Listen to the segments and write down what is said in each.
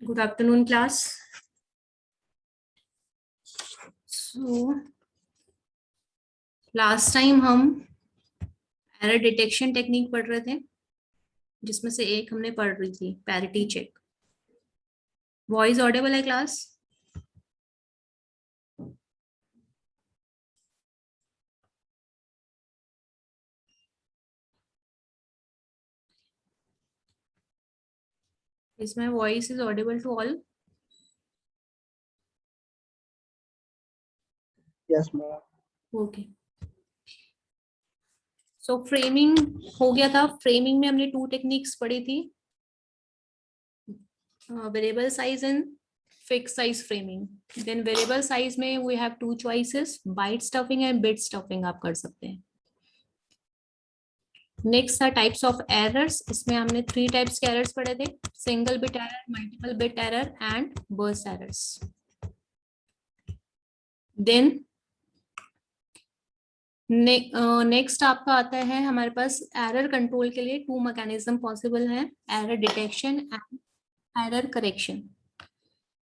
Good afternoon, class. So, last time हम error detection technique पढ़ रहे थे, जिसमें से एक हमने पढ़ रही थी पैरिटी चेक. वॉइस ऑडिबल है क्लास? इसमें voice is audible to all? Yes, ma'am. Okay. So framing हो गया था. फ्रेमिंग में हमने 2 टेक्निक्स पढ़ी थी, variable size and fix size framing. Then variable size में we have 2 choices, byte stuffing and bit stuffing आप कर सकते हैं. नेक्स्ट था टाइप्स ऑफ एरर्स. इसमें हमने 3 टाइप्स के एरर्स पढ़े थे, single bit error, multiple bit error and burst errors. Then next आपका आता है हमारे पास एरर कंट्रोल के लिए 2 मैकेनिज्म पॉसिबल है, error detection and error correction.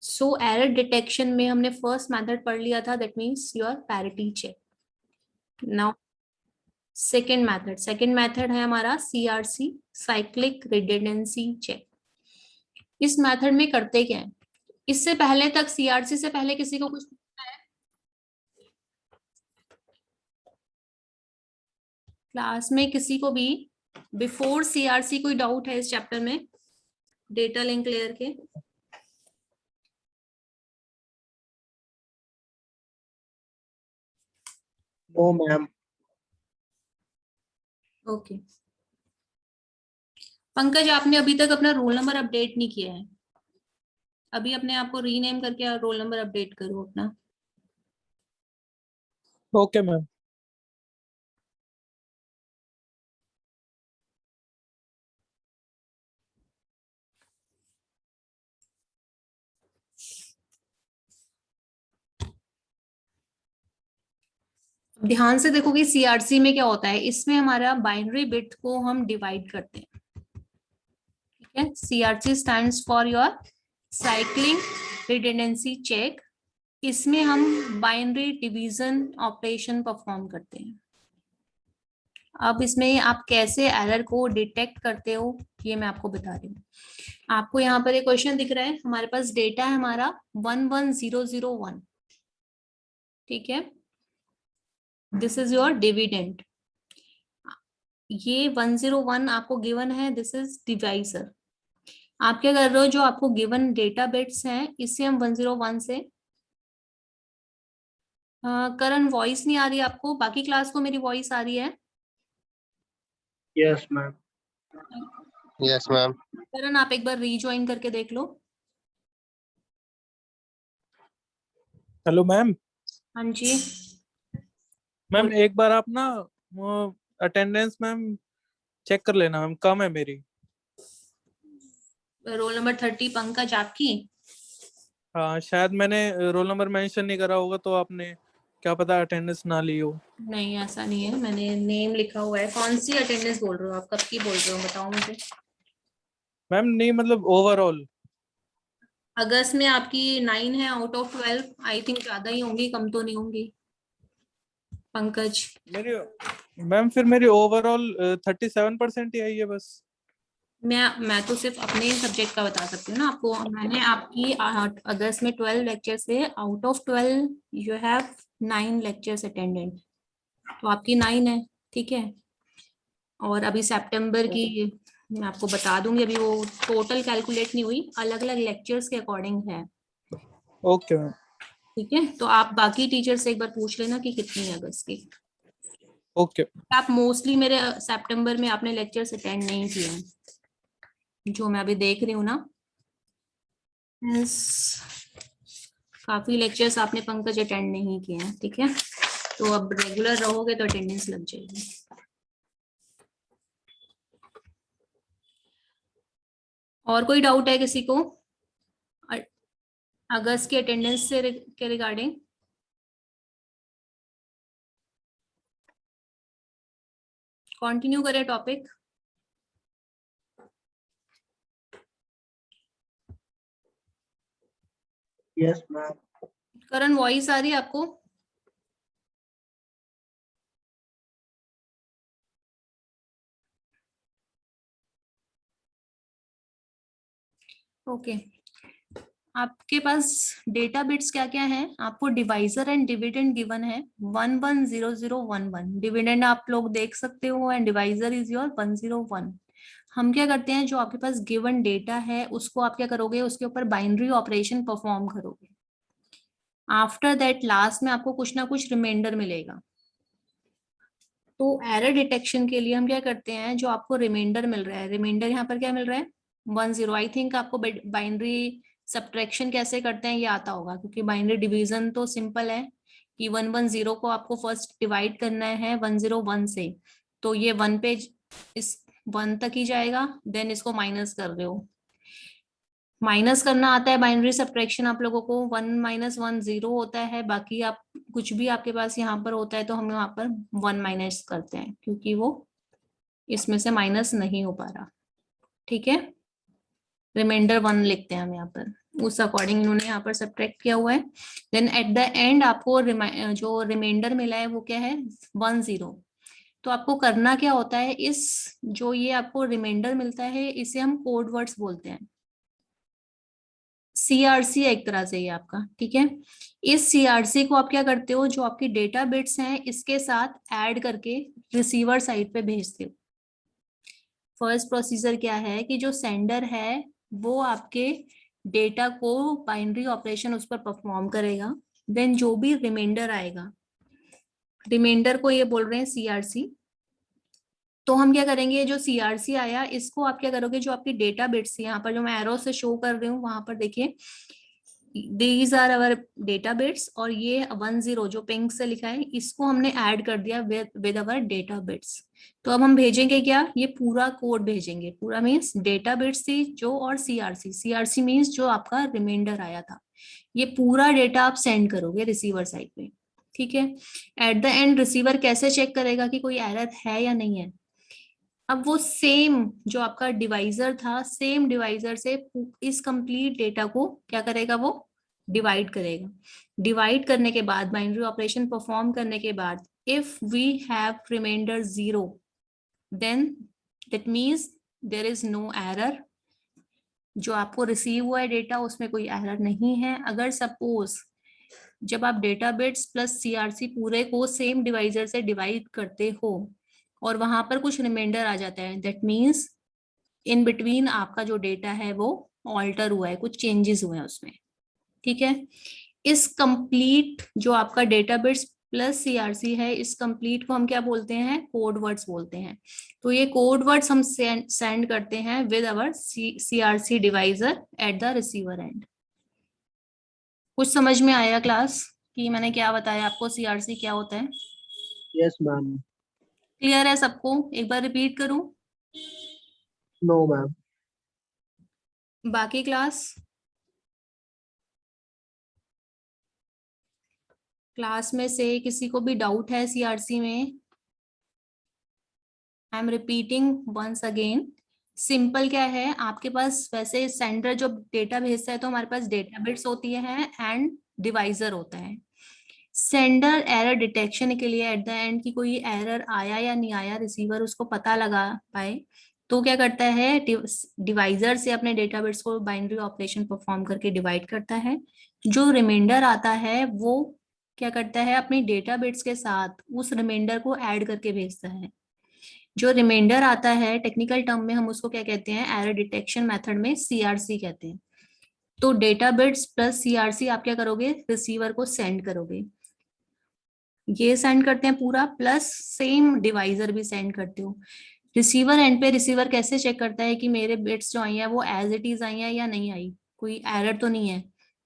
So error detection में हमने फर्स्ट मेथड पढ़ लिया था, that means your parity check. Now second method है हमारा सीआरसी, साइक्लिक रिडंडेंसी चेक. इस मेथड में करते क्या है, इससे पहले तक सीआरसी से पहले किसी को कुछ क्लास में किसी को भी बिफोर सीआरसी कोई डाउट है इस चैप्टर में, डेटा लिंक लेयर के? No, ma'am. ओके. पंकज, आपने अभी तक अपना रोल नंबर अपडेट नहीं किया है. अभी अपने आप को रीनेम करके रोल नंबर अपडेट करो अपना. Okay, ma'am. ध्यान से देखो कि सीआरसी में क्या होता है. इसमें हमारा बाइनरी बिट को हम डिवाइड करते हैं, ठीक है. CRC stands for your cycling redundancy check. इसमें हम बाइनरी डिवीजन ऑपरेशन परफॉर्म करते हैं. अब इसमें आप कैसे एरर को डिटेक्ट करते हो ये मैं आपको बता रही हूँ. आपको यहाँ पर एक क्वेश्चन दिख रहा है, हमारे पास डेटा है हमारा 11001, ठीक है. This is your dividend. ये 101 आपको गिवन है, दिस इज डिवाइजर. आप क्या कर रहे हो, जो आपको गिवन डेटा बिट्स हैं इससे हम 101 से करण वॉइस नहीं आ रही आपको? बाकी क्लास को मेरी वॉइस आ रही है? Yes, ma'am. Yes ma'am. करण, आप एक बार रीज्वाइन करके देख लो. Hello ma'am. हाँ जी. मैम एक बार आप ना वो अटेंडेंस मैम चेक कर लेना मैम, कम है मेरी. रोल नंबर 30 पंकज आपकी? हाँ, शायद मैंने रोल नंबर मेंशन नहीं करा होगा तो आपने क्या पता अटेंडेंस ना ली हो. नहीं, ऐसा नहीं है, मैंने नेम लिखा हुआ है. कौन सी अटेंडेंस बोल रहे हो आप, कब की बोल रहे हो बताओ मुझे. मैम नहीं, मतलब ओवरऑल. अगस्त में आपकी 9 है आउट ऑफ 12. आई थिंक ज्यादा ही होंगी, कम तो नहीं होंगी पंकज. मेरी मैम फिर मेरी ओवरऑल 37% ही आई है बस. मैं तो सिर्फ अपने सब्जेक्ट का बता सकती हूँ ना आपको. मैंने आपकी अगस्त में 12 लेक्चर से out of 12 you have 9 lectures attended, तो आपकी 9 है, ठीक है. और अभी सितंबर की मैं आपको बता दूंगी, अभी वो टोटल कैलकुलेट नहीं हुई, अलग अलग लेक्चर्स के अकॉर्डिंग है, ओके मैम. ठीक है. तो आप बाकी टीचर से एक बार पूछ लेना कि कितनी है अगस्त की. ओके. आप मोस्टली मेरे सितंबर में आपने लेक्चर्स अटेंड नहीं किए हैं, जो मैं अभी देख रही हूँ ना. Yes, काफी लेक्चर्स आपने पंकज अटेंड नहीं किए हैं, ठीक है. तो अब रेगुलर रहोगे तो अटेंडेंस लग जाएगी. और कोई डाउट है किसी को अगस्त की अटेंडेंस से के रिगार्डिंग? कंटिन्यू करें टॉपिक. Yes, ma'am. करण वॉइस आ रही है आपको? ओके आपके पास डेटा बिट्स क्या क्या है? आपको डिवाइजर एंड डिविडेंड गिवन है 110011। डिविडेंड आप लोग देख सकते हो एंड डिवाइजर इज योर 101। हम क्या करते हैं, जो आपके पास गिवन डेटा है उसको आप क्या करोगे, उसके ऊपर बाइनरी ऑपरेशन परफॉर्म करोगे। आफ्टर दैट लास्ट में आपको कुछ ना कुछ रिमाइंडर मिलेगा। तो एरर डिटेक्शन के लिए हम क्या करते हैं, जो आपको रिमाइंडर मिल रहा है, रिमाइंडर यहाँ पर क्या मिल रहा है 10। आई थिंक आपको बाइनरी सब्ट्रैक्शन कैसे करते हैं ये आता होगा, क्योंकि बाइनरी डिवीजन तो सिंपल है कि 110 को आपको फर्स्ट डिवाइड करना है 101 से, तो ये 1 पे इस 1 तक ही जाएगा, देन इसको माइनस कर रहे हो। माइनस करना आता है बाइनरी सब्ट्रैक्शन आप लोगों को, 1 - 1 0 होता है, बाकी आप कुछ भी आपके पास यहाँ पर होता है तो हम यहाँ पर 1 माइनस करते हैं, क्योंकि वो इसमें से माइनस नहीं हो पा रहा। ठीक है, रिमाइंडर 1 लिखते हैं हम यहाँ पर, उस अकॉर्डिंग इन्होंने यहाँ पर सब्ट्रैक्ट किया हुआ है। देन एट द एंड आपको जो रिमाइंडर मिला है वो क्या है 10। तो आपको करना क्या होता है, इस जो ये आपको रिमाइंडर मिलता है इसे हम कोड वर्ड्स बोलते हैं। सीआरसी एक तरह से ये आपका, ठीक है। इस सीआरसी को आप क्या करते हो, जो आपकी डेटा बिट्स हैं इसके साथ ऐड करके रिसीवर साइड पे भेजते हो। फर्स्ट प्रोसीजर क्या है कि जो सेंडर है वो आपके डेटा को बाइनरी ऑपरेशन उस पर परफॉर्म करेगा, देन जो भी रिमाइंडर आएगा, रिमाइंडर को ये बोल रहे हैं सीआरसी। तो हम क्या करेंगे, जो सीआरसी आया इसको आप क्या करोगे, जो आपकी डेटा बिट्स यहाँ पर जो मैं एरो से शो कर रही हूँ वहां पर देखिए, these are our data bits, और ये 10 जो पिंक से लिखा है इसको हमने ऐड कर दिया विद अवर डेटा बिट्स। तो अब हम भेजेंगे क्या, ये पूरा कोड भेजेंगे, पूरा मीन्स डेटा बिट्स थी जो, और सीआरसी, सीआरसी मीन्स जो आपका रिमाइंडर आया था, ये पूरा डेटा आप सेंड करोगे रिसीवर साइड पे। ठीक है, एट द एंड रिसीवर कैसे चेक करेगा कि कोई एरर है या नहीं है। अब वो सेम जो आपका डिवाइजर था, सेम डिवाइजर से इस कंप्लीट डेटा को क्या करेगा, वो डिवाइड करेगा। डिवाइड करने के बाद, बाइनरी ऑपरेशन परफॉर्म करने के बाद, if we have remainder 0 then that means there is no error. जो आपको रिसीव हुआ है डेटा उसमें कोई एरर नहीं है। अगर सपोज जब आप डेटा बिट्स प्लस सीआरसी पूरे को सेम डिवाइजर से डिवाइड करते हो और वहां पर कुछ रिमाइंडर आ जाता है, दैट मीन्स इन बिटवीन आपका जो डेटा है वो ऑल्टर हुआ है, कुछ चेंजेस हुए हैं उसमें। ठीक है, इस कंप्लीट जो आपका डेटा बिट्स प्लस सीआरसी है, इस कंप्लीट को हम क्या बोलते हैं, कोड वर्ड्स बोलते हैं। तो ये कोड वर्ड्स हम सेंड करते हैं with our CRC divisor at the receiver and. कुछ समझ में आया क्लास कि मैंने क्या बताया आपको, सीआरसी क्या होता है? Yes, ma'am. क्लियर है सबको? एक बार रिपीट करूं? No, ma'am. बाकी क्लास में से किसी को भी डाउट है सीआरसी में? I am repeating once again. Simple क्या है, आपके पास वैसे सेंडर जो डेटा भेजता है तो हमारे पास डेटा बिट्स होती है एंड डिवाइजर होता है। सेंडर एरर डिटेक्शन के लिए एट द एंड की कोई एरर आया या नहीं आया, रिसीवर उसको पता लगा पाए, तो क्या करता है, डिवाइजर से अपने डेटा बिट्स को बाइनरी ऑपरेशन परफॉर्म करके डिवाइड करता है। जो रिमाइंडर आता है वो क्या करता है, अपनी डेटा बिट्स के साथ उस रिमाइंडर को ऐड करके भेजता है। जो रिमाइंडर आता है टेक्निकल टर्म में हम उसको क्या कहते हैं, एरर डिटेक्शन मेथड में सीआरसी कहते हैं। तो डेटा बिट्स प्लस सीआरसी आप क्या करोगे, रिसीवर को सेंड करोगे। ये सेंड करते हैं पूरा, प्लस सेम डिवाइजर भी सेंड करते हो। रिसीवर एंड पे रिसीवर कैसे चेक करता है कि मेरे बिट्स जो आई है वो एज इट इज आई है या नहीं आई, कोई एरर तो नहीं है।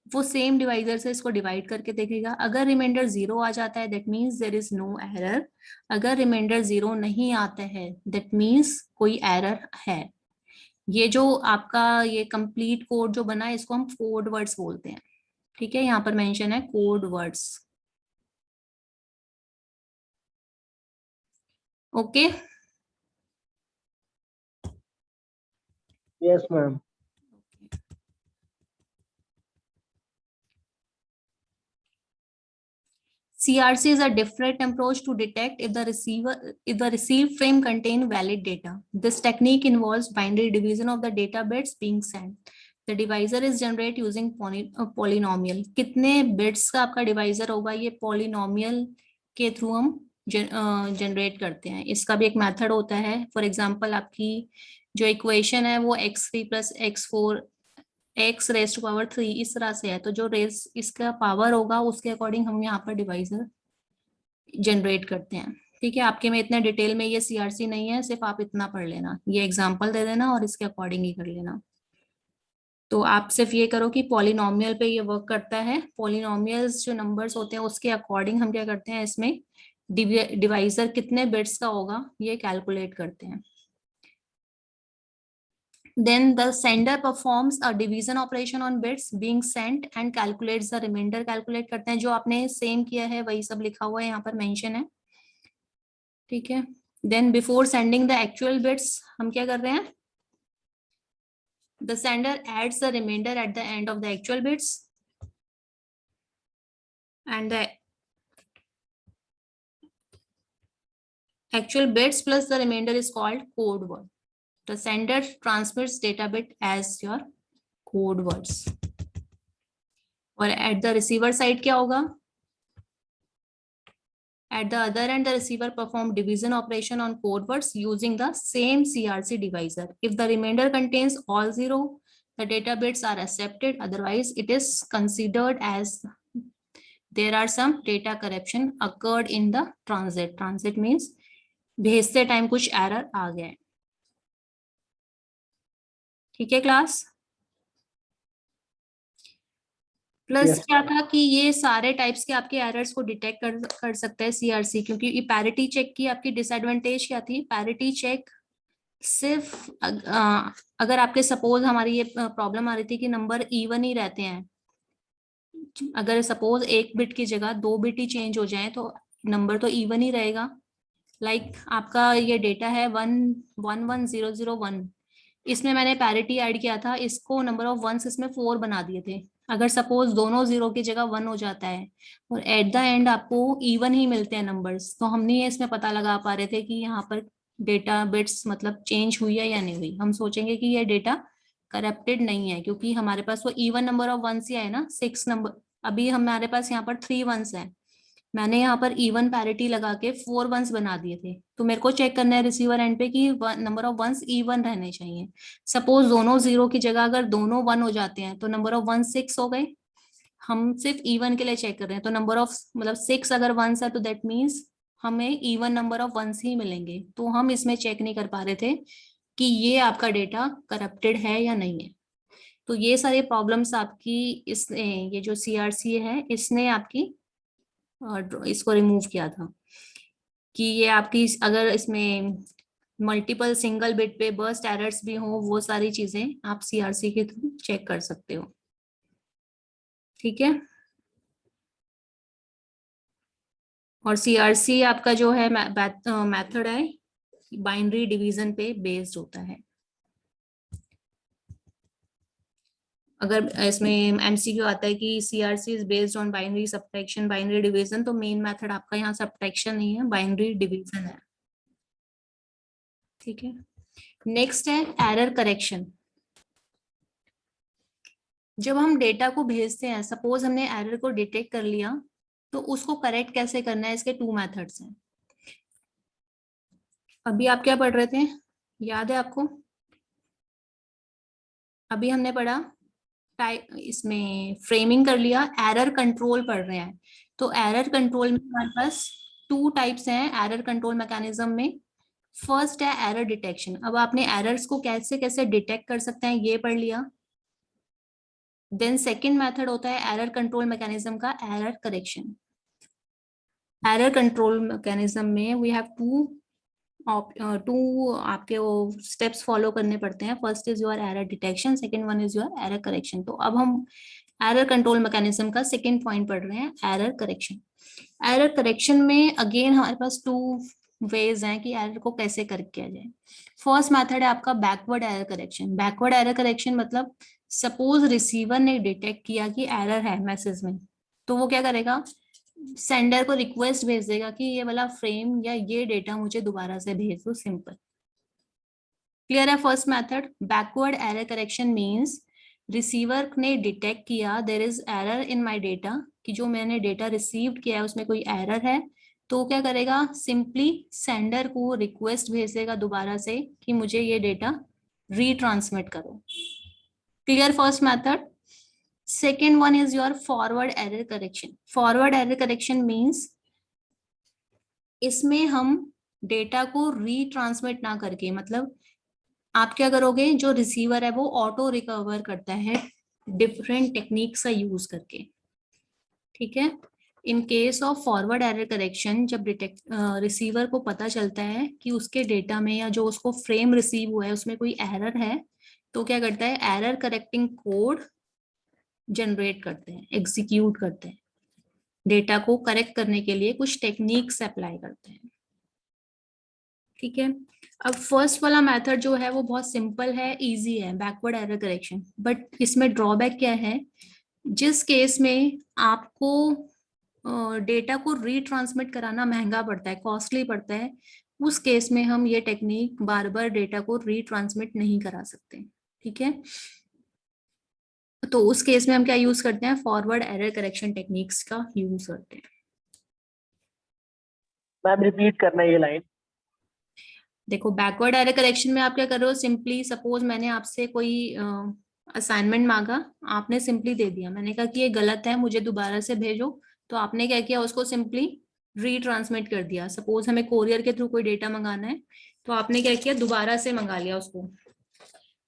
वो सेम डिवाइजर से इसको डिवाइड करके देखेगा। अगर रिमाइंडर 0 आ जाता है that means there is no error. अगर रिमाइंडर 0 नहीं आता है दैट मीन्स कोई एरर है। ये जो आपका ये कंप्लीट कोड जो बना है इसको हम कोड वर्ड्स बोलते हैं। ठीक है, यहाँ पर मेंशन है code words. Okay, Yes, ma'am. CRC is a different approach to detect if the received frame contain valid data. This technique involves binary division of the data bits being sent. The divisor is generate using polynomial. कितने bits का आपका divisor होगा, ये polynomial के through हम generate करते हैं. इसका भी एक मेथड होता है. फॉर एग्जांपल आपकी जो इक्वेशन है वो x3 plus x4 x raise to power 3 इस तरह से है. तो जो रेज इसका पावर होगा उसके अकॉर्डिंग हम यहाँ पर डिवाइजर जनरेट करते हैं. ठीक है, आपके में इतने डिटेल में ये CRC नहीं है, सिर्फ आप इतना पढ़ लेना, ये एग्जांपल दे देना और इसके अकॉर्डिंग ही कर लेना. तो आप सिर्फ ये करो कि पॉलिनोमियल पे ये वर्क करता है. पॉलिनोमियल्स जो नंबर्स होते हैं उसके अकॉर्डिंग हम क्या करते हैं, इसमें डिवाइजर कितने बिट्स का होगा ये कैलकुलेट करते हैं. Then the sender performs a division operation on bits being sent and calculates the remainder. Calculate करते हैं, जो आपने सेम किया है वही सब लिखा हुआ है यहाँ पर मेंशन है. ठीक है. Then before sending the actual bits हम क्या कर रहे हैं, the sender adds the remainder at the end of the actual bits and the actual bits plus the remainder is called code word. The sender transmits data bit as your code words. और at the receiver side क्या होगा, at the other end the receiver perform division operation on code words using the same CRC divisor. If the remainder contains all 0, the data bits are accepted, otherwise it is considered as there are some data corruption occurred in the transit. Transit means भेजते time कुछ error आ गया है. ठीक है class. Plus Yes. क्या था कि ये सारे टाइप्स के आपके एरर्स को डिटेक्ट कर सकता है CRC, क्योंकि ये पैरिटी चेक की आपकी डिसएडवांटेज क्या थी. पैरिटी चेक सिर्फ अगर आपके सपोज हमारी ये प्रॉब्लम आ रही थी कि नंबर इवन ही रहते हैं, अगर सपोज एक बिट की जगह 2 बिट ही चेंज हो जाए तो नंबर तो इवन ही रहेगा. लाइक आपका ये डेटा है 111001, इसमें मैंने पैरिटी ऐड किया था, इसको नंबर ऑफ वंस इसमें 4 बना दिए थे. अगर सपोज दोनों 0 की जगह 1 हो जाता है और एट द एंड आपको इवन ही मिलते हैं नंबर्स, तो हम नहीं इसमें पता लगा पा रहे थे कि यहाँ पर डेटा बिट्स मतलब चेंज हुई है या नहीं हुई. हम सोचेंगे कि ये डेटा करप्टेड नहीं है क्योंकि हमारे पास वो इवन नंबर ऑफ वंस ही है ना. 6 नंबर, अभी हमारे पास यहाँ पर 3 वंस है, मैंने यहाँ पर इवन पैरिटी लगा के 4 वंस बना दिए थे. तो मेरे को चेक करना है रिसीवर एंड पे कि नंबर ऑफ वंस इवन रहने चाहिए. सपोज दोनों 0 की जगह अगर दोनों 1 हो जाते हैं तो नंबर ऑफ वंस 6 हो गए. हम सिर्फ इवन के लिए चेक कर रहे हैं, तो नंबर ऑफ मतलब 6 अगर वंस है तो दैट मीन्स हमें इवन नंबर ऑफ वंस ही मिलेंगे. तो हम इसमें चेक नहीं कर पा रहे थे कि ये आपका डेटा करप्टेड है या नहीं है. तो ये सारी प्रॉब्लम्स आपकी ये जो CRC है इसने आपकी इसको रिमूव किया था कि ये आपकी अगर इसमें मल्टीपल सिंगल बिट पे बर्स्ट एरर्स भी हो, वो सारी चीजें आप CRC के थ्रू चेक कर सकते हो. ठीक है. और CRC आपका जो है मेथड है बाइनरी डिवीजन पे बेस्ड होता है. अगर इसमें MCQ आता है कि CRC is based on binary subtraction binary division, तो मेन मेथड आपका यहाँ सब्ट्रैक्शन नहीं है, बाइनरी डिवीजन है. ठीक है. नेक्स्ट है एरर करेक्शन. जब हम डेटा को भेजते हैं, सपोज हमने एरर को डिटेक्ट कर लिया, तो उसको करेक्ट कैसे करना है, इसके 2 मेथड्स हैं. अभी आप क्या पढ़ रहे थे, याद है आपको? अभी हमने पढ़ा इसमें फ्रेमिंग कर लिया, एरर कंट्रोल पढ़ रहे हैं. तो एरर कंट्रोल में हमारे पास 2 टाइप्स हैं एरर कंट्रोल मैकेनिज्म में. फर्स्ट है एरर डिटेक्शन. अब आपने एरर्स को कैसे कैसे डिटेक्ट कर सकते हैं ये पढ़ लिया. देन सेकंड मेथड होता है एरर कंट्रोल मैकेनिज्म का error correction. Error control mechanism में वी हैव टू आपके वो स्टेप्स फॉलो करने पड़ते हैं. First is your error detection, second one is your error correction. तो अब हम एरर कंट्रोल मैकेनिज्म का सेकंड पॉइंट पढ़ रहे हैं, एरर करेक्शन. एरर करेक्शन में अगेन हमारे पास 2 वेज हैं कि एरर को कैसे करेक्ट किया जाए. फर्स्ट मेथड है आपका backward error correction. Backward error correction मतलब सपोज रिसीवर ने डिटेक्ट किया कि एरर है मैसेज में, तो वो क्या करेगा, सेंडर को रिक्वेस्ट भेज देगा कि ये वाला फ्रेम या ये डेटा मुझे दोबारा से भेज दो, सिंपल। क्लियर है first method. Backward error correction means receiver ने डिटेक्ट किया there is error in my data, कि जो मैंने डेटा रिसीव्ड किया है उसमें कोई एरर है, तो क्या करेगा, सिंपली सेंडर को रिक्वेस्ट भेज देगा दोबारा से कि मुझे ये डेटा रीट्रांसमिट करो। Clear first method. Second one is your forward error correction. Forward error correction means इसमें हम डेटा को रीट्रांसमिट ना करके, मतलब आप क्या करोगे, जो रिसीवर है वो ऑटो रिकवर करता है डिफरेंट टेक्निक्स का यूज करके, ठीक है। In case of forward error correction, जब रिसीवर को पता चलता है कि उसके डेटा में या जो उसको फ्रेम रिसीव हुआ है उसमें कोई एरर है, तो क्या करता है, एरर करेक्टिंग कोड जनरेट करते हैं, एग्जीक्यूट करते हैं, डेटा को करेक्ट करने के लिए कुछ टेक्निक्स अप्लाई करते हैं, ठीक है। अब फर्स्ट वाला मेथड जो है वो बहुत सिंपल है, इजी है, बैकवर्ड एरर करेक्शन। बट इसमें ड्रॉबैक क्या है, जिस केस में आपको डेटा को रीट्रांसमिट कराना महंगा पड़ता है, कॉस्टली पड़ता है, उस केस में हम ये टेक्निक बार बार डेटा को रीट्रांसमिट नहीं करा सकते, ठीक है। तो उस केस में हम क्या यूज करते हैं, फॉरवर्ड एरर करेक्शन टेक्निक्स का यूज करते हैं। मैम रिपीट करना ये लाइन। देखो बैकवर्ड एरर करेक्शन में आप क्या कर रहे हो, सिंपली सपोज मैंने आपसे कोई असाइनमेंट मांगा, आपने सिंपली दे दिया, मैंने कहा कि ये गलत है मुझे दोबारा से भेजो, तो आपने क्या किया, उसको सिंपली रीट्रांसमिट कर दिया। सपोज हमें कोरियर के थ्रू कोई डेटा मंगाना है, तो आपने क्या किया, दोबारा से मंगा लिया उसको।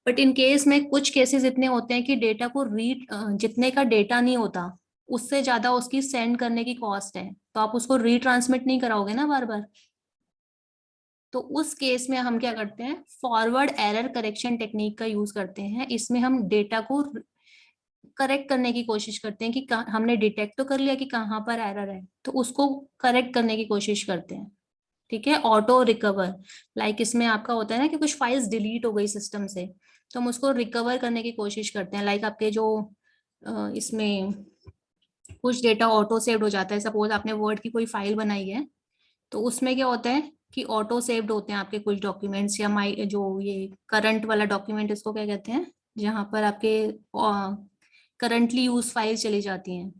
बट इन केस में कुछ केसेस इतने होते हैं कि डेटा को जितने का डेटा नहीं होता उससे ज्यादा उसकी सेंड करने की कॉस्ट है, तो आप उसको रीट्रांसमिट नहीं कराओगे ना बार बार। तो उस केस में हम क्या करते हैं, फॉरवर्ड एरर करेक्शन टेक्निक का यूज करते हैं। इसमें हम डेटा को करेक्ट करने की कोशिश करते हैं कि हमने डिटेक्ट तो कर लिया कि कहाँ पर एरर है, तो उसको करेक्ट करने की कोशिश करते हैं, ठीक है। ऑटो रिकवर, लाइक इसमें आपका होता है ना कि कुछ फाइल्स डिलीट हो गई सिस्टम से, तो हम उसको रिकवर करने की कोशिश करते हैं। लाइक आपके जो इसमें कुछ डेटा ऑटो सेव्ड हो जाता है, सपोज आपने वर्ड की कोई फाइल बनाई है, तो उसमें क्या होता है कि ऑटो सेव्ड होते हैं आपके कुछ डॉक्यूमेंट्स, या माई जो ये करंट वाला डॉक्यूमेंट, इसको क्या कहते हैं, जहां पर आपके करंटली यूज फाइल चली जाती हैं,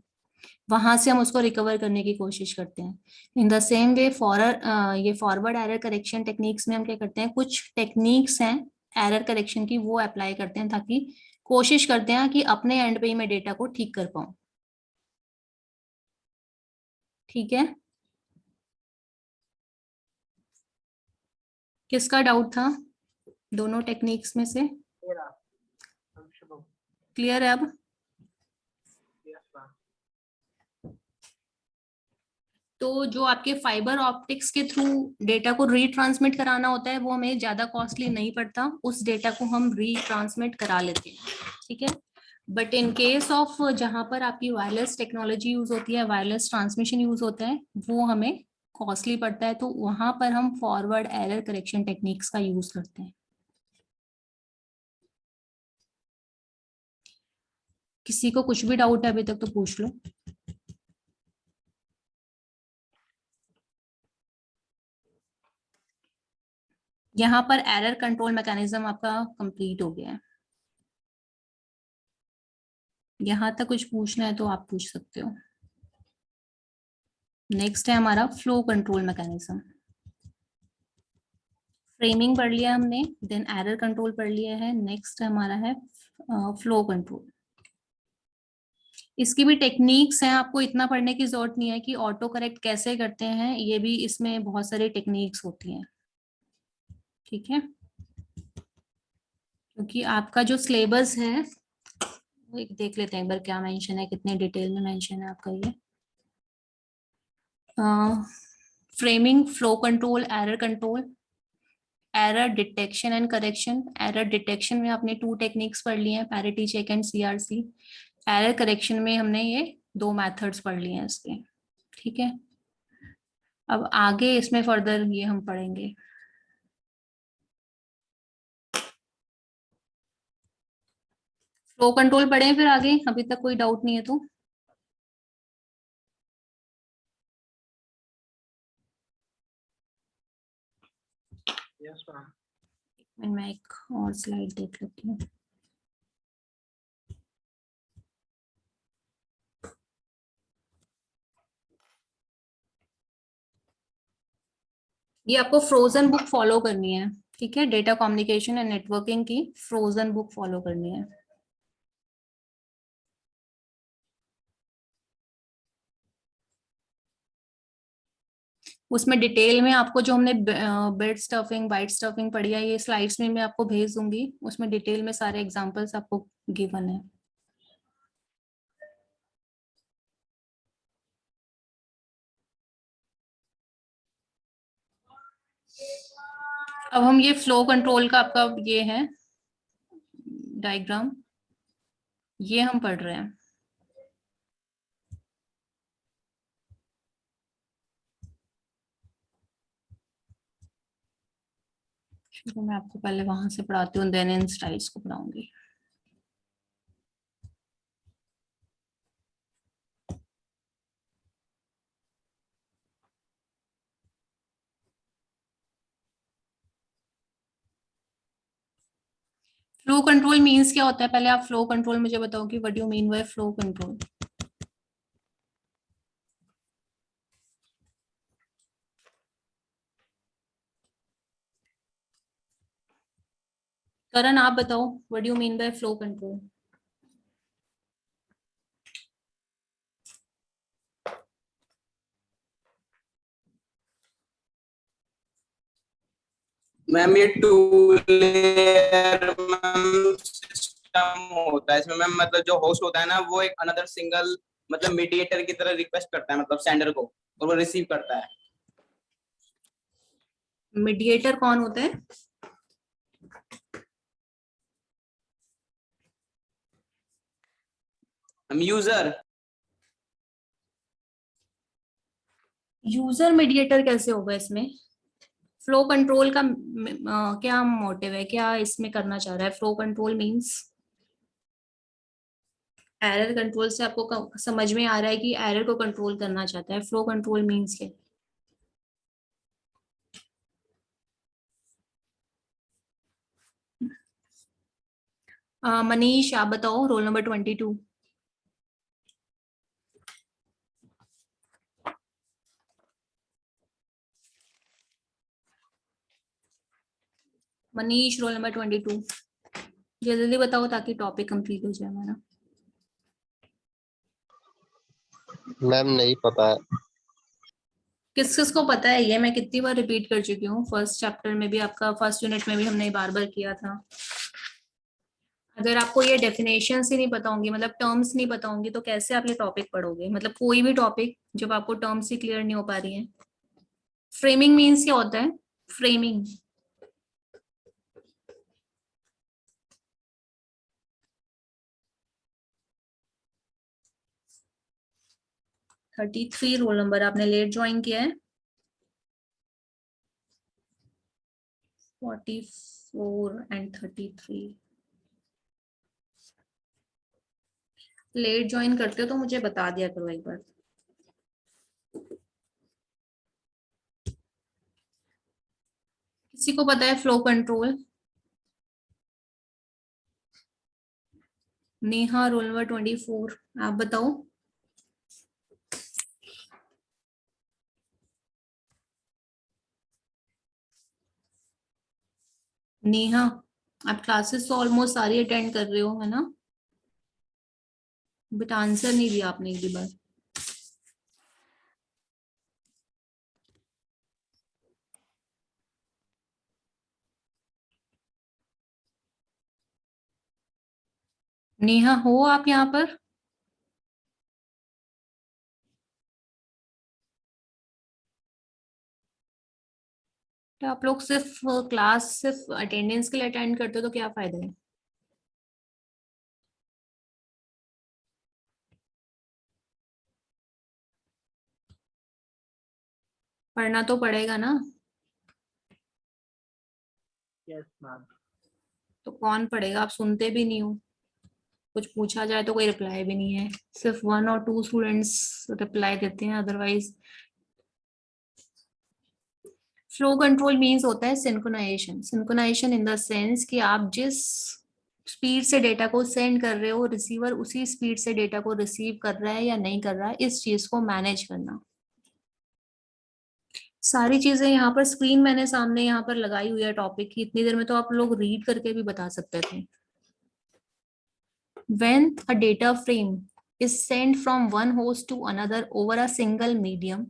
वहां से हम उसको रिकवर करने की कोशिश करते हैं। इन द सेम वे ये फॉरवर्ड एरर करेक्शन टेक्निक्स में हम क्या करते हैं, कुछ टेक्निक्स हैं एरर करेक्शन की, वो अप्लाई करते हैं, ताकि कोशिश करते हैं कि अपने एंड पे ही मैं डेटा को ठीक कर पाऊं, ठीक है। किसका डाउट था दोनों टेक्निक्स में से, मेरा शुभम। क्लियर है अब। Yes ma'am. तो जो आपके फाइबर ऑप्टिक्स के थ्रू डेटा को रीट्रांसमिट कराना होता है वो हमें ज्यादा कॉस्टली नहीं पड़ता, उस डेटा को हम रीट्रांसमिट करा लेते हैं, ठीक है। बट इन केस ऑफ जहां पर आपकी वायरलेस टेक्नोलॉजी यूज होती है, वायरलेस ट्रांसमिशन यूज होता है, वो हमें कॉस्टली पड़ता है, तो वहां पर हम फॉरवर्ड एरर करेक्शन टेक्निक्स का यूज करते हैं। किसी को कुछ भी डाउट है अभी तक तो पूछ लो। यहाँ पर एरर कंट्रोल मैकेनिज्म आपका कंप्लीट हो गया है। यहाँ तक कुछ पूछना है तो आप पूछ सकते हो। नेक्स्ट है हमारा फ्लो कंट्रोल मैकेनिज्म। फ्रेमिंग पढ़ लिया हमने, देन एरर कंट्रोल पढ़ लिया है, नेक्स्ट हमारा है फ्लो कंट्रोल। इसकी भी टेक्निक्स हैं, आपको इतना पढ़ने की जरूरत नहीं है कि ऑटो करेक्ट कैसे करते हैं, ये भी इसमें बहुत सारी टेक्निक्स होती हैं, ठीक है। क्योंकि आपका जो सिलेबस है वो एक देख लेते हैं एक बार क्या मेंशन है, कितने डिटेल में मेंशन है आपका ये। Framing, flow control, error control, error detection and correction. Error detection में आपने 2 टेक्निक्स पढ़ लिए हैं, parity check and CRC. Error correction में हमने ये 2 मेथड्स पढ़ लिए हैं इसके, ठीक है। अब आगे इसमें फर्दर ये हम पढ़ेंगे। फ्लो कंट्रोल पढ़े फिर आगे, अभी तक कोई डाउट नहीं है तो। Yes, ma'am. मैं एक और स्लाइड देख लेती हूँ। ये आपको फ्रोजन बुक फॉलो करनी है, ठीक है, डेटा कम्युनिकेशन एंड नेटवर्किंग की फ्रोजन बुक फॉलो करनी है। उसमें डिटेल में आपको जो हमने बिट स्टफिंग बाइट स्टफिंग पढ़ी है, ये स्लाइड्स में मैं आपको भेज दूंगी, उसमें डिटेल में सारे एग्जांपल्स आपको गिवन है। अब हम ये फ्लो कंट्रोल का आपका ये है डायग्राम, ये हम पढ़ रहे हैं। शुरू में आपको पहले वहां से पढ़ाती हूँ, देन इन स्लाइड्स को पढ़ाऊंगी। फ्लो कंट्रोल मींस क्या होता है, पहले आप फ्लो कंट्रोल मुझे बताओ कि what do you mean by flow control. Karan आप बताओ, what do you mean by flow control. Ma'am ये टू लेयर मैम सिस्टम होता है इसमें मैम, मतलब जो होस्ट होता है ना वो एक अनदर सिंगल मतलब मीडिएटर की तरह रिक्वेस्ट करता है मतलब सेंडर को, और वो रिसीव करता है। मीडिएटर कौन होता है? हम यूजर। यूजर मीडिएटर कैसे होगा इसमें? फ्लो कंट्रोल का क्या मोटिव है, क्या इसमें करना चाह रहा है? Flow control means error control से आपको समझ में आ रहा है कि एरर को कंट्रोल करना चाहता है। फ्लो कंट्रोल मींस क्या? मनीष आप बताओ, roll number 22। Manish roll number 22, जल्दी बताओ ताकि टॉपिक कंप्लीट हो जाए हमारा। मैम नहीं पता है। किस किस को पता है? ये मैं कितनी बार रिपीट कर चुकी हूँ, फर्स्ट चैप्टर में भी, आपका फर्स्ट यूनिट में भी हमने बार बार किया था। अगर आपको ये डेफिनेशंस ही नहीं पता होंगी, मतलब टर्म्स नहीं पता होंगी, तो कैसे आप ये टॉपिक पढ़ोगे? मतलब कोई भी टॉपिक जब आपको टर्म्स ही क्लियर नहीं हो पा रही है। फ्रेमिंग मीन्स क्या होता है? फ्रेमिंग (33) रोल नंबर, आपने लेट ज्वाइन किया है। 44 एंड 33 लेट ज्वाइन करते हो तो मुझे बता दिया करो एक बार। किसी को पता है flow control? Neha roll number 24, आप बताओ। नेहा, आप क्लासेस तो ऑलमोस्ट सारी अटेंड कर रहे हो है ना, बट आंसर नहीं दिया आपने एक भी बार। नेहा हो आप यहाँ पर? तो आप लोग सिर्फ क्लास सिर्फ अटेंडेंस के लिए अटेंड करते हो तो क्या फायदा है? पढ़ना तो पड़ेगा ना। Yes, ma'am. तो कौन पढ़ेगा? आप सुनते भी नहीं हो, कुछ पूछा जाए तो कोई रिप्लाई भी नहीं है, सिर्फ 1 और 2 स्टूडेंट्स रिप्लाई देते हैं, अदरवाइज फ्लो कंट्रोल मीन्स होता है synchronization. Synchronization in the sense कि आप जिस स्पीड से डेटा को सेंड कर रहे हो, रिसीवर उसी स्पीड से डेटा को रिसीव कर रहा है या नहीं कर रहा है, इस चीज को मैनेज करना। सारी चीजें यहाँ पर स्क्रीन मैंने सामने यहाँ पर लगाई हुई है टॉपिक की, इतनी देर में तो आप लोग रीड करके भी बता सकते थे। When a data frame is sent from one host to another over a single medium,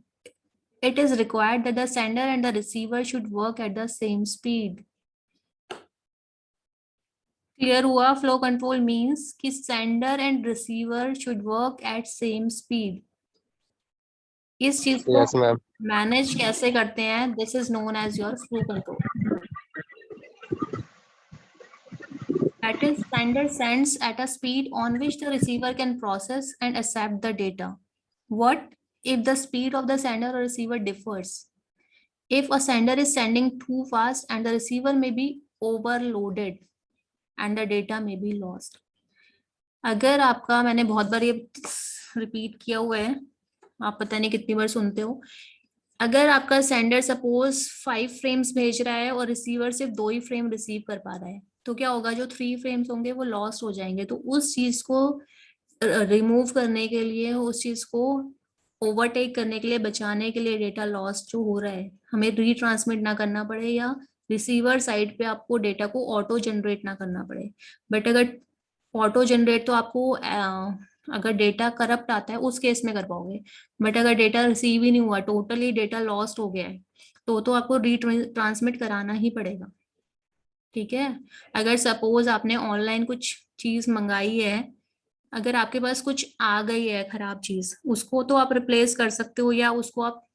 it is required that the sender and the receiver should work at the same speed. Clear हुआ? Flow control means कि sender and receiver should work at same speed. इस चीज को yes ma'am. Manage कैसे करते हैं? This is known as your flow control. That is, sender sends at a speed on which the receiver can process and accept the data. What if the speed of the sender or receiver differs? If a sender is sending too fast and the receiver may be overloaded and the data may be lost. अगर आपका, मैंने बहुत बार ये repeat किया हुआ है, आप पता नहीं कितनी बार सुनते हो, अगर आपका सेंडर सपोज 5 फ्रेम्स भेज रहा है और रिसीवर सिर्फ 2 ही फ्रेम रिसीव कर पा रहा है, तो क्या होगा? जो 3 फ्रेम्स होंगे वो लॉस्ट हो जाएंगे। तो उस चीज को रिमूव करने के लिए, उस चीज को ओवरटेक करने के लिए, बचाने के लिए, डेटा लॉस जो हो रहा है हमें रीट्रांसमिट ना करना पड़े या रिसीवर साइड पे आपको डेटा को ऑटो जनरेट ना करना पड़े। बट अगर ऑटो जनरेट तो आपको अगर डेटा करप्ट आता है उस केस में कर पाओगे, बट अगर डेटा रिसीव ही नहीं हुआ, टोटली डेटा लॉस्ट हो गया है, तो आपको रीट्रांसमिट कराना ही पड़ेगा। ठीक है? अगर सपोज आपने ऑनलाइन कुछ चीज मंगाई है, अगर आपके पास कुछ आ गई है खराब चीज, उसको तो आप रिप्लेस कर सकते हो, या उसको आप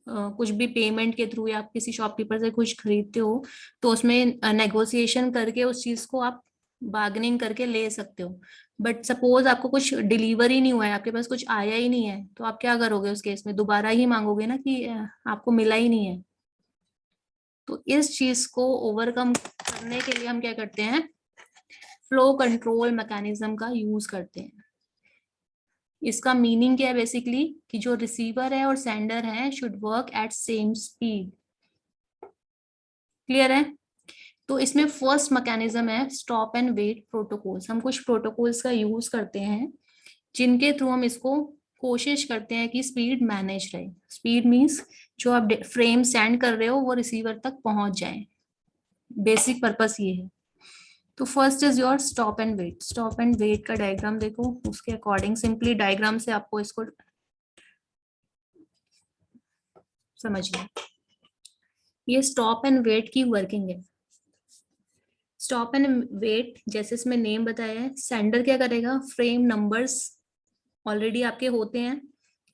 कुछ भी पेमेंट के थ्रू या आप किसी शॉपकीपर से कुछ खरीदते हो तो उसमें नेगोशिएशन करके उस चीज को आप बार्गेनिंग करके ले सकते हो। बट सपोज आपको कुछ डिलीवरी नहीं हुआ है, आपके पास कुछ आया ही नहीं है, तो आप क्या करोगे उस केस में? दोबारा ही मांगोगे ना कि आपको मिला ही नहीं है। तो इस चीज को ओवरकम करने के लिए हम क्या करते हैं? फ्लो कंट्रोल मैकेनिज्म का यूज करते हैं। इसका मीनिंग क्या है बेसिकली? कि जो रिसीवर है और सेंडर है should work at same speed. Clear है? तो इसमें फर्स्ट मैकेनिज्म है स्टॉप एंड वेट प्रोटोकॉल्स। हम कुछ प्रोटोकॉल्स का यूज करते हैं जिनके थ्रू हम इसको कोशिश करते हैं कि स्पीड मैनेज रहे। स्पीड मींस जो आप फ्रेम सेंड कर रहे हो वो रिसीवर तक पहुंच जाए। बेसिक पर्पस ये है। तो first is your stop and wait. Stop and wait का डायग्राम देखो, उसके अकॉर्डिंग सिंपली डायग्राम से आपको इसको समझना। ये स्टॉप एंड वेट की वर्किंग है। स्टॉप एंड वेट जैसे इसमें नेम बताया है, सेंडर क्या करेगा? फ्रेम नंबर्स ऑलरेडी आपके होते हैं,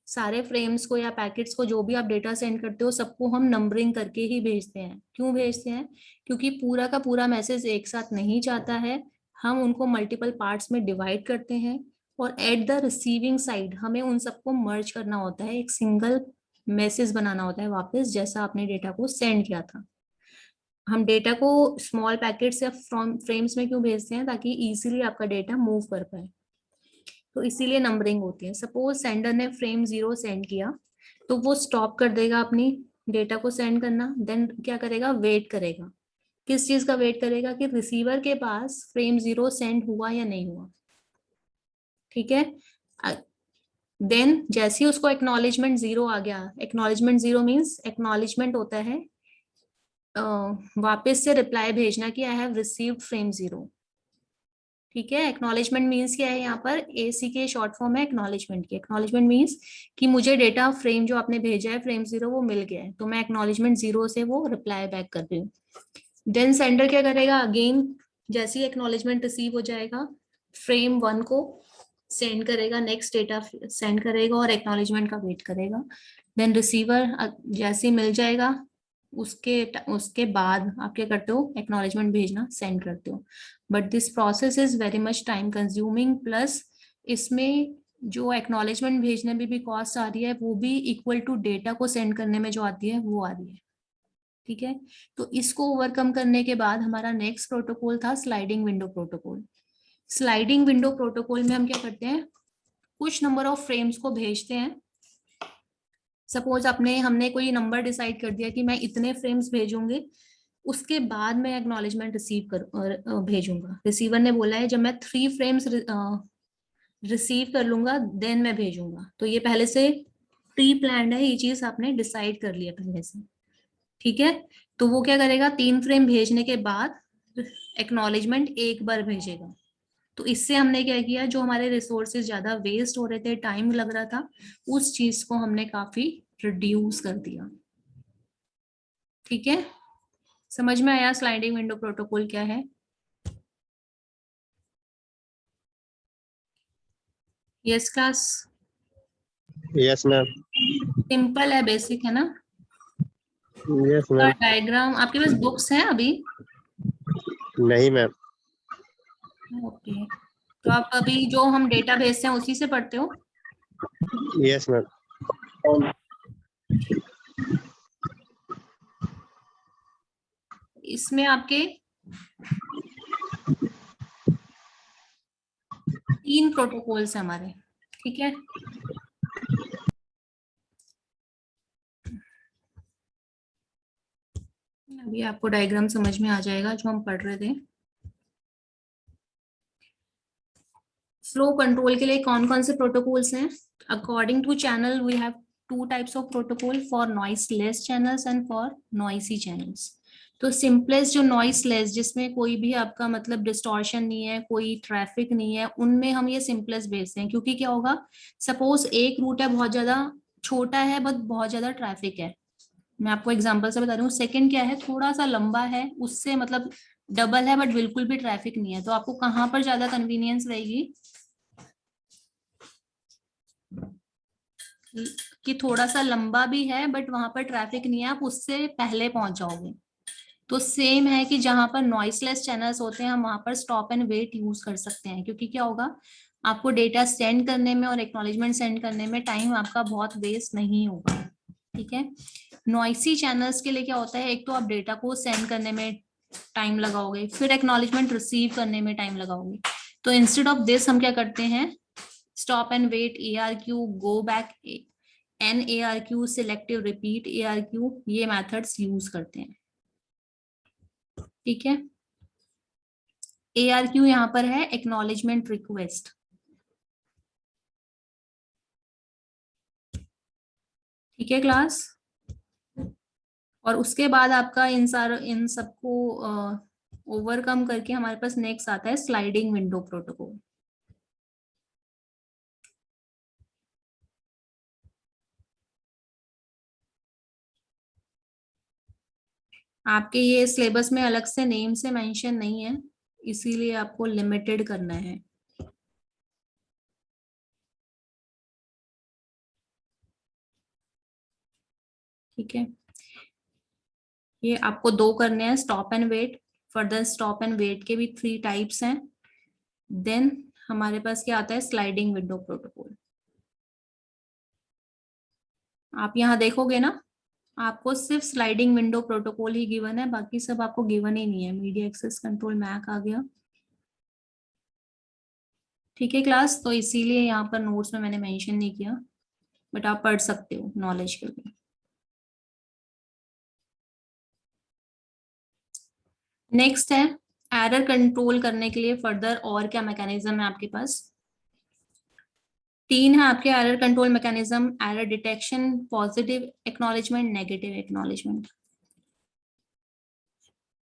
सारे फ्रेम्स को या पैकेट्स को जो भी आप डेटा सेंड करते हो सबको हम नंबरिंग करके ही भेजते हैं। क्यों भेजते हैं? क्योंकि पूरा का पूरा मैसेज एक साथ नहीं जाता है, हम उनको मल्टीपल पार्ट्स में डिवाइड करते हैं और एट द रिसीविंग साइड हमें उन सबको मर्ज करना होता है, एक सिंगल मैसेज बनाना होता है वापस, जैसा आपने डेटा को सेंड किया था। हम डेटा को स्मॉल पैकेट्स या फ्रेम्स में क्यों भेजते हैं? ताकि इजीली आपका डेटा मूव कर पाए, तो इसीलिए नंबरिंग होती है। सपोज सेंडर ने फ्रेम 0 सेंड किया तो वो स्टॉप कर देगा अपनी डेटा को सेंड करना, देन क्या करेगा? वेट करेगा। किस चीज का वेट करेगा? कि रिसीवर के पास फ्रेम 0 सेंड हुआ या नहीं हुआ। ठीक है? देन जैसे ही उसको एक्नॉलेजमेंट 0 आ गया, एक्नॉलेजमेंट 0 मीन्स एक्नॉलेजमेंट होता है वापस से रिप्लाई भेजना कि आई हैव रिसीव्ड फ्रेम 0। ठीक है? एक्नॉलेजमेंट मीन्स क्या है? यहाँ पर एसी के शॉर्ट फॉर्म है एक्नॉलेजमेंट की। एक्नॉलेजमेंट मीन्स कि मुझे डेटा फ्रेम जो आपने भेजा है फ्रेम 0 वो मिल गया है, तो मैं एक्नॉलेजमेंट 0 से वो रिप्लाई बैक कर रही हूँ। देन सेंडर क्या करेगा? अगेन जैसे ही एक्नॉलेजमेंट रिसीव हो जाएगा, फ्रेम 1 को सेंड करेगा, नेक्स्ट डेटा सेंड करेगा और एक्नॉलेजमेंट का वेट करेगा। देन रिसीवर जैसे ही मिल जाएगा उसके बाद आप क्या करते हो? एक्नॉलेजमेंट भेजना सेंड करते हो। But this process is very much time consuming, plus इसमें जो एक्नॉलेजमेंट भेजने में भी कॉस्ट आ रही है वो भी इक्वल टू डेटा को सेंड करने में जो आती है वो आ रही है। ठीक है? तो इसको ओवरकम करने के बाद हमारा नेक्स्ट प्रोटोकॉल था sliding window protocol. Sliding window protocol में हम क्या करते हैं? कुछ नंबर ऑफ फ्रेम्स को भेजते हैं, सपोज हमने कोई नंबर डिसाइड कर दिया कि मैं इतने फ्रेम्स भेजूंगी, उसके बाद मैं एक्नॉलेजमेंट भेजूंगा। रिसीवर ने बोला है जब मैं 3 फ्रेम्स रिसीव कर लूंगा देन मैं भेजूंगा। तो ये पहले से प्री प्लान्ड है, ये चीज आपने डिसाइड कर लिया पहले से, ठीक है। तो वो क्या करेगा, 3 फ्रेम भेजने के बाद एक्नॉलेजमेंट एक बार भेजेगा। तो इससे हमने क्या किया, जो हमारे रिसोर्सेज ज्यादा वेस्ट हो रहे थे, टाइम लग रहा था, उस चीज को हमने काफी रिड्यूस कर दिया। ठीक है, समझ में आया स्लाइडिंग विंडो प्रोटोकॉल क्या है? Yes class? Yes ma'am. Simple है, बेसिक है ना? Yes ma'am. डायग्राम आपके पास बुक्स हैं अभी? नहीं मैम। ओके, तो आप अभी जो हम डेटा भेजते हैं उसी से पढ़ते हो? Yes ma'am. इसमें आपके 3 प्रोटोकॉल्स हैं हमारे, ठीक है। अभी आपको डायग्राम समझ में आ जाएगा जो हम पढ़ रहे थे। फ्लो कंट्रोल के लिए कौन कौन से प्रोटोकॉल्स हैं? According to channel we have 2 types of protocol, for noiseless channels and for noisy channels. तो सिंपलेस्ट जो नॉइसलेस, जिसमें कोई भी आपका मतलब डिस्टॉर्शन नहीं है, कोई ट्रैफिक नहीं है, उनमें हम ये सिंपलेस्ट भेजते हैं। क्योंकि क्या होगा, सपोज एक रूट है बहुत ज्यादा छोटा है बट बहुत ज्यादा ट्रैफिक है, मैं आपको एग्जांपल से बता रही हूँ। सेकंड क्या है, थोड़ा सा लंबा है, उससे मतलब डबल है बट बिल्कुल भी ट्रैफिक नहीं है। तो आपको कहाँ पर ज्यादा कन्वीनियंस रहेगी कि थोड़ा सा लंबा भी है बट वहां पर ट्रैफिक नहीं है, आप उससे पहले पहुंच जाओगे। तो सेम है कि जहां पर नॉइसलेस चैनल्स होते हैं हम वहां पर स्टॉप एंड वेट यूज कर सकते हैं। क्योंकि क्या होगा, आपको डेटा सेंड करने में और एक्नॉलेजमेंट सेंड करने में टाइम आपका बहुत वेस्ट नहीं होगा, ठीक है। नॉइसी चैनल्स के लिए क्या होता है, एक तो आप डेटा को सेंड करने में टाइम लगाओगे, फिर एक्नॉलेजमेंट रिसीव करने में टाइम लगाओगे। तो इंस्टेड ऑफ दिस हम क्या करते हैं, stop and wait, ARQ, go back, NARQ, selective repeat ARQ, ये मेथड्स यूज करते हैं, ठीक है। ARQ यहाँ पर है एक्नॉलेजमेंट रिक्वेस्ट, ठीक है क्लास। और उसके बाद आपका इन सबको ओवरकम करके हमारे पास नेक्स्ट आता है स्लाइडिंग विंडो प्रोटोकॉल। आपके ये सिलेबस में अलग से नेम से मेंशन नहीं है, इसीलिए आपको लिमिटेड करना है। ठीक है, ये आपको 2 करने हैं, stop and wait. Further stop and wait के भी 3 टाइप्स हैं। देन हमारे पास क्या आता है, स्लाइडिंग विंडो प्रोटोकॉल। आप यहाँ देखोगे ना, आपको सिर्फ स्लाइडिंग विंडो प्रोटोकॉल ही गिवन है, बाकी सब आपको गिवन ही नहीं है। मीडिया एक्सेस कंट्रोल मैक आ गया, ठीक है क्लास। तो इसीलिए यहाँ पर नोट्स में मैंने मेंशन नहीं किया, बट आप पढ़ सकते हो नॉलेज के लिए। नेक्स्ट है एरर कंट्रोल करने के लिए फर्दर और क्या मैकेनिज्म है आपके पास? 3 है आपके error control mechanism, error detection, positive acknowledgement, negative acknowledgement.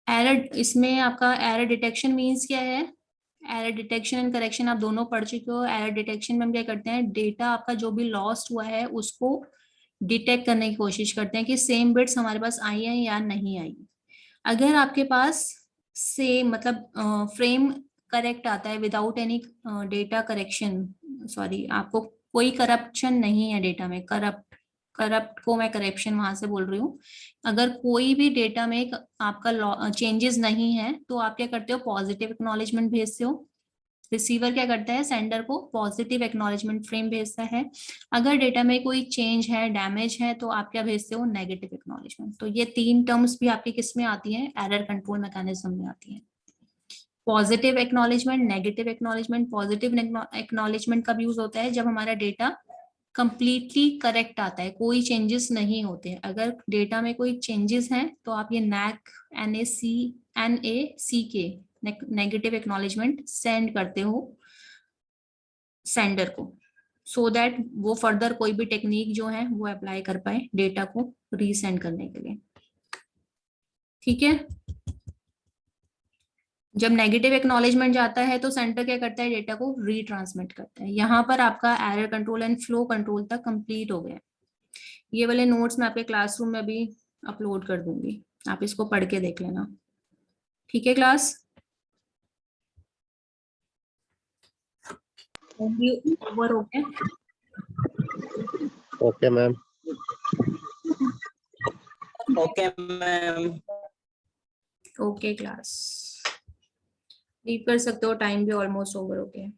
Error, इसमें आपका एरर डिटेक्शन मीन्स क्या है, एरर डिटेक्शन एंड करेक्शन आप दोनों पढ़ चुके हो। एरर डिटेक्शन में हम क्या करते हैं, डेटा आपका जो भी लॉस्ट हुआ है उसको डिटेक्ट करने की कोशिश करते हैं कि सेम बिट्स हमारे पास आई है या नहीं आई। अगर आपके पास सेम मतलब फ्रेम करेक्ट आता है without any data correction, sorry आपको कोई करप्शन नहीं है डेटा में, करप्ट को मैं करेक्शन वहां से बोल रही हूँ। अगर कोई भी डेटा में एक आपका चेंजेस नहीं है तो आप क्या करते हो, पॉजिटिव एक्नॉलेजमेंट भेजते हो। रिसीवर क्या करता है, सेंडर को पॉजिटिव एक्नॉलेजमेंट फ्रेम भेजता है। अगर डेटा में कोई चेंज है, डैमेज है, तो आप क्या भेजते हो, नेगेटिव एक्नॉलेजमेंट। तो ये 3 टर्म्स भी आपकी किस में आती है, एरर कंट्रोल मैकेनिज्म में आती है। Positive acknowledgement, negative acknowledgement. Positive acknowledgement कब यूज होता है, जब हमारा डेटा कंप्लीटली करेक्ट आता है, कोई चेंजेस नहीं होते हैं। अगर डेटा में कोई चेंजेस हैं तो आप ये NACK नेगेटिव एक्नॉलेजमेंट सेंड करते हो सेंडर को, सो दैट वो फर्दर कोई भी टेक्निक जो है वो अप्लाई कर पाए डेटा को रीसेंड करने के लिए। ठीक है, जब नेगेटिव एक्नॉलेजमेंट जाता है तो सेंटर क्या करता है, डेटा को रीट्रांसमिट करता है। यहाँ पर आपका error control and flow control तक कंप्लीट हो गया। ये वाले नोट्स मैं आपके क्लासरूम में भी अपलोड कर दूंगी, आप इसको पढ़ के देख लेना। ठीक है क्लास, ओवर हो गया। Okay ma'am. Okay ma'am. Okay class, leave कर सकते हो, टाइम भी ऑलमोस्ट ओवर हो गया।